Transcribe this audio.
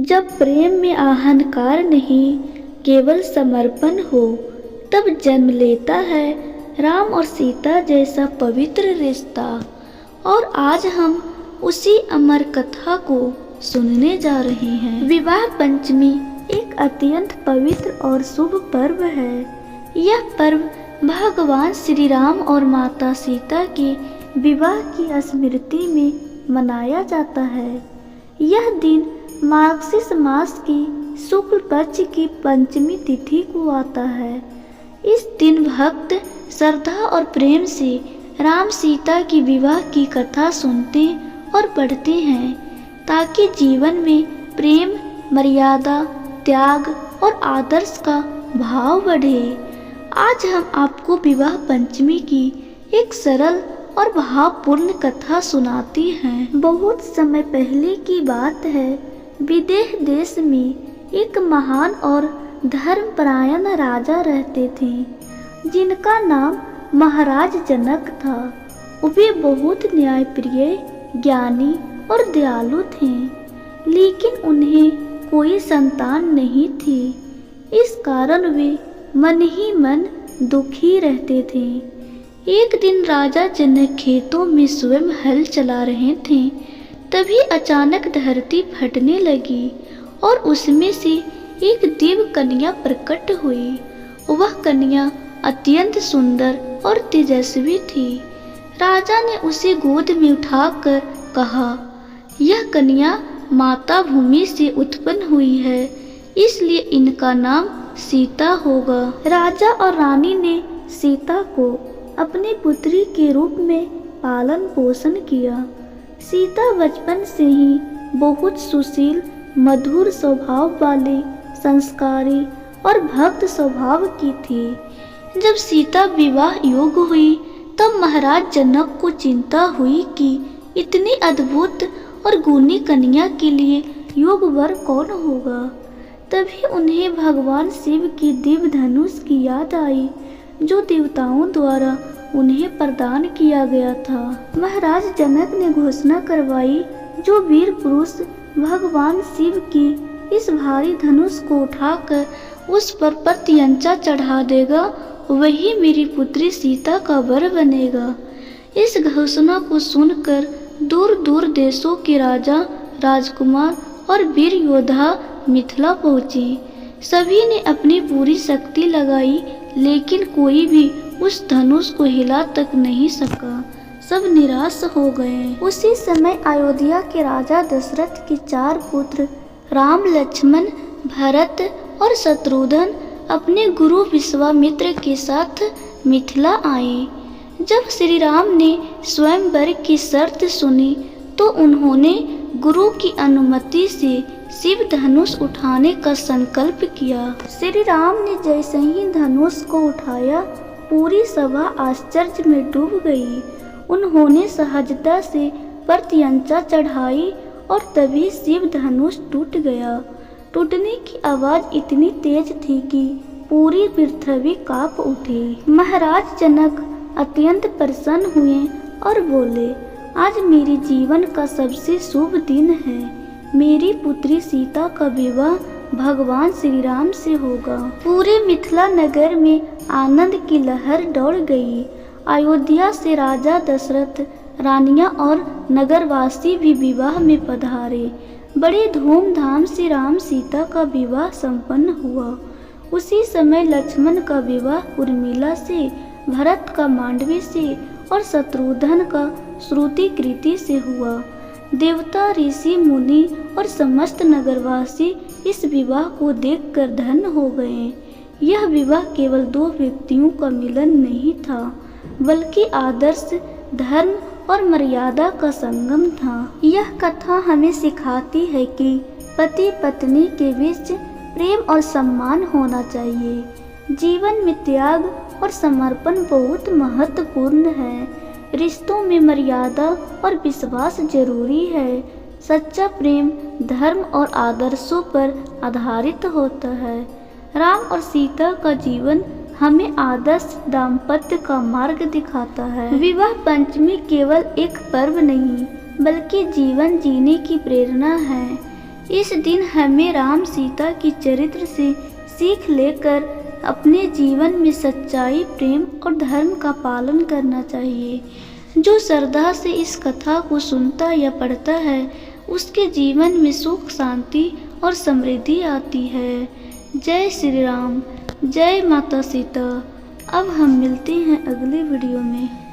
जब प्रेम में अहंकार नहीं केवल समर्पण हो, तब जन्म लेता है राम और सीता जैसा पवित्र रिश्ता। और आज हम उसी अमर कथा को सुनने जा रहे हैं। विवाह पंचमी एक अत्यंत पवित्र और शुभ पर्व है। यह पर्व भगवान श्री राम और माता सीता के विवाह की स्मृति में मनाया जाता है। यह दिन मार्गशीर्ष मास की शुक्ल पक्ष की पंचमी तिथि को आता है। इस दिन भक्त श्रद्धा और प्रेम से राम सीता की विवाह की कथा सुनते और पढ़ते हैं, ताकि जीवन में प्रेम, मर्यादा, त्याग और आदर्श का भाव बढ़े। आज हम आपको विवाह पंचमी की एक सरल और भावपूर्ण कथा सुनाते हैं। बहुत समय पहले की बात है। विदेह देश में एक महान और धर्मपरायण राजा रहते थे, जिनका नाम महाराज जनक था। वे बहुत न्यायप्रिय, ज्ञानी और दयालु थे, लेकिन उन्हें कोई संतान नहीं थी। इस कारण वे मन ही मन दुखी रहते थे। एक दिन राजा जनक खेतों में स्वयं हल चला रहे थे, तभी अचानक धरती फटने लगी और उसमें से एक देव कन्या प्रकट हुई। वह कन्या अत्यंत सुंदर और तेजस्वी थी। राजा ने उसे गोद में उठाकर कहा, यह कन्या माता भूमि से उत्पन्न हुई है, इसलिए इनका नाम सीता होगा। राजा और रानी ने सीता को अपनी पुत्री के रूप में पालन पोषण किया। सीता बचपन से ही बहुत सुशील, मधुर स्वभाव वाली, संस्कारी और भक्त स्वभाव की थी। जब सीता विवाह योग्य हुई, तब महाराज जनक को चिंता हुई कि इतनी अद्भुत और गुणी कन्या के लिए योग्य वर कौन होगा। तभी उन्हें भगवान शिव की दिव्य धनुष की याद आई, जो देवताओं द्वारा उन्हें प्रदान किया गया था। महाराज जनक ने घोषणा करवाई, जो वीर पुरुष भगवान शिव की इस भारी धनुष को उठाकर उस पर प्रत्यंचा चढ़ा देगा, वही मेरी पुत्री सीता का वर बनेगा। इस घोषणा को सुनकर दूर दूर देशों के राजा, राजकुमार और वीर योद्धा मिथिला पहुँचे। सभी ने अपनी पूरी शक्ति लगाई, लेकिन कोई भी उस धनुष को हिला तक नहीं सका। सब निराश हो गए। उसी समय अयोध्या के राजा दशरथ के 4 पुत्र राम, लक्ष्मण, भरत और शत्रुघ्न अपने गुरु विश्वामित्र के साथ मिथिला आए। जब श्री राम ने स्वयंवर की शर्त सुनी, तो उन्होंने गुरु की अनुमति से शिव धनुष उठाने का संकल्प किया। श्री राम ने जैसे ही धनुष को उठाया, पूरी सभा आश्चर्य में डूब गई। उन्होंने सहजता से प्रत्यंचा चढ़ाई और तभी शिव धनुष टूट गया। टूटने की आवाज इतनी तेज थी कि पूरी पृथ्वी कांप उठी। महाराज जनक अत्यंत प्रसन्न हुए और बोले, आज मेरे जीवन का सबसे शुभ दिन है। मेरी पुत्री सीता का विवाह भगवान श्री राम से होगा। पूरे मिथिला नगर में आनंद की लहर दौड़ गई। अयोध्या से राजा दशरथ, रानियां और नगरवासी भी विवाह में पधारे। बड़े धूमधाम से राम सीता का विवाह संपन्न हुआ। उसी समय लक्ष्मण का विवाह उर्मिला से, भरत का मांडवी से और शत्रुघ्न का श्रुतिकृति से हुआ। देवता, ऋषि, मुनि और समस्त नगरवासी इस विवाह को देखकर धन्य हो गए। यह विवाह केवल 2 व्यक्तियों का मिलन नहीं था, बल्कि आदर्श, धर्म और मर्यादा का संगम था। यह कथा हमें सिखाती है कि पति पत्नी के बीच प्रेम और सम्मान होना चाहिए। जीवन में त्याग और समर्पण बहुत महत्वपूर्ण है। रिश्तों में मर्यादा और विश्वास जरूरी है। सच्चा प्रेम धर्म और आदर्शों पर आधारित होता है। राम और सीता का जीवन हमें आदर्श दाम्पत्य का मार्ग दिखाता है। विवाह पंचमी केवल एक पर्व नहीं, बल्कि जीवन जीने की प्रेरणा है। इस दिन हमें राम सीता की चरित्र से सीख लेकर अपने जीवन में सच्चाई, प्रेम और धर्म का पालन करना चाहिए। जो श्रद्धा से इस कथा को सुनता या पढ़ता है उसके जीवन में सुख, शांति और समृद्धि आती है। जय श्री राम, जय माता सीता। अब हम मिलते हैं अगले वीडियो में।